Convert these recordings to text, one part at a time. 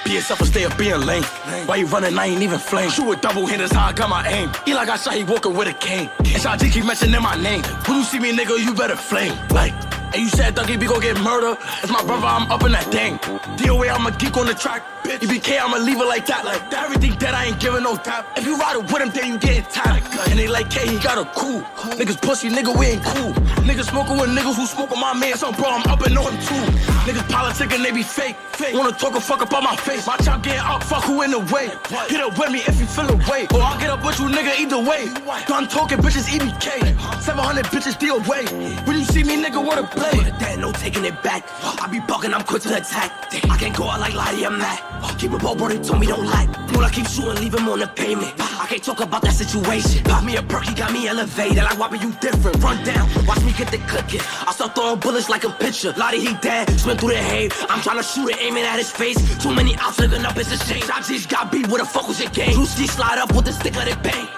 Be yourself and stay up being lame. Why you running? I ain't even flame. Shoot with double handers, how I got my aim. Eli got shot, he walking with a cane. SIG keep mentioning my name. When you see me, nigga, you better flame. Like, and you said Dougie, we gon' get murder. It's my brother, I'm up in that thing. DOA, I'm a geek on the track. Bitch, EBK, I'ma leave it like that. Like that, everything dead, I ain't giving no tap. If you ride it with him, then you getting tired. And they like, K, he got a cool. Niggas pussy, nigga, we ain't cool. Niggas smoking with niggas who smoke with my man. So bro, I'm up and know him too. Niggas politicking, they be fake. Wanna talk a fuck up on my face. My chop getting up, fuck who in the way. Hit up with me if you feel away. Or I'll get up with you, nigga, either way. Done talking, bitches, EBK. 700 bitches, DOA. When you see me, nigga, what a play. That no taking it back. I be bugging, I'm quick to attack. I can't go out like Lottie, I'm mad. Keep it ball, bro, they told me don't lie. When I keep shooting, leave him on the pavement. I can't talk about that situation. Pop me a perky, got me elevated. Like, why be you different? Run down, watch me get the cookie. I start throwing bullets like a pitcher. Lottie, he dead, swim through the hay. I'm trying to shoot it, aiming at his face. Too many outs looking up, it's a shame. Shot G's got beat, what the fuck was your game? Drewski slide up with the stick, let it bang.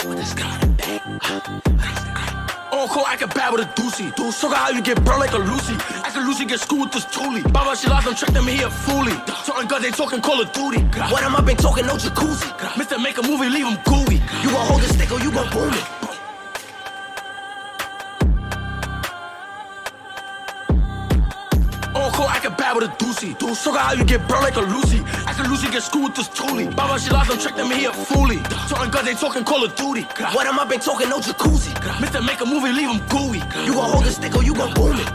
With the stick, let it bang. On call, I can bad with a doozy. Dude, so how you get burned like a Lucy. I can Lucy get screwed with this toolie. Baba, she lost them, check them, he a foolie. Talking guns, they talking Call of Duty. What am I been talking, no jacuzzi. Mr. Make a movie, leave him gooey. You gon' hold the stick or you gon' boom it. On call, I can bad with a doozy. Dude, so how you get burned like a Lucy. I can Lucy get screwed with this toolie. Baba, she lost them, check them, he a foolie. Talking guns, they talking Call of Duty. What am I been talking, no jacuzzi. Mr. Make a movie, leave him gooey. You gon' hold the stick or you gon' boom it.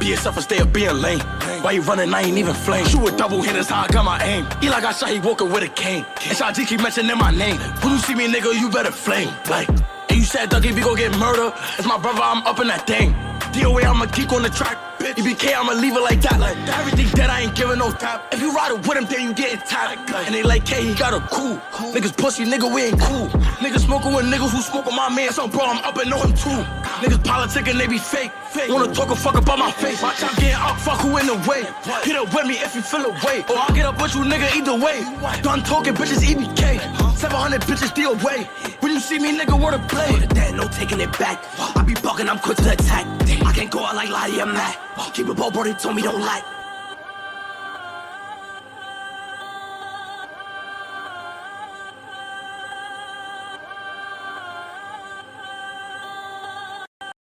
Be yourself and stay up being lame. Why you running? I ain't even flame. Shoot with double handers, how I got my aim. Eli got shot, he walking with a cane. SIG keep mentioning my name. When you see me, nigga, you better flame. Like, and you said Dougie, we gon' get murder. It's my brother, I'm up in that thing. DOA, I'm a geek on the track. EBK, I'ma leave it like that. Like that, everything dead, I ain't giving no tap. If you ride it with him, then you getting tired. And they like, K, he got a cool. Niggas pussy, nigga, we ain't cool. Niggas smoking with niggas who smoke with my man. So bro, I'm up and know him too. Niggas politicking, they be fake. Wanna talk a fuck up on my face. My chop getting up, fuck who in the way. Hit up with me if you feel away. Or I'll get up with you, nigga, either way. Done talking, bitches, EBK. 700 bitches, DOA. When you see me, nigga, what a play. That no taking it back. I be bugging, I'm quick to attack. I can't go out like Lottie, I'm mad. Keep it ball, bro, they told me don't lie.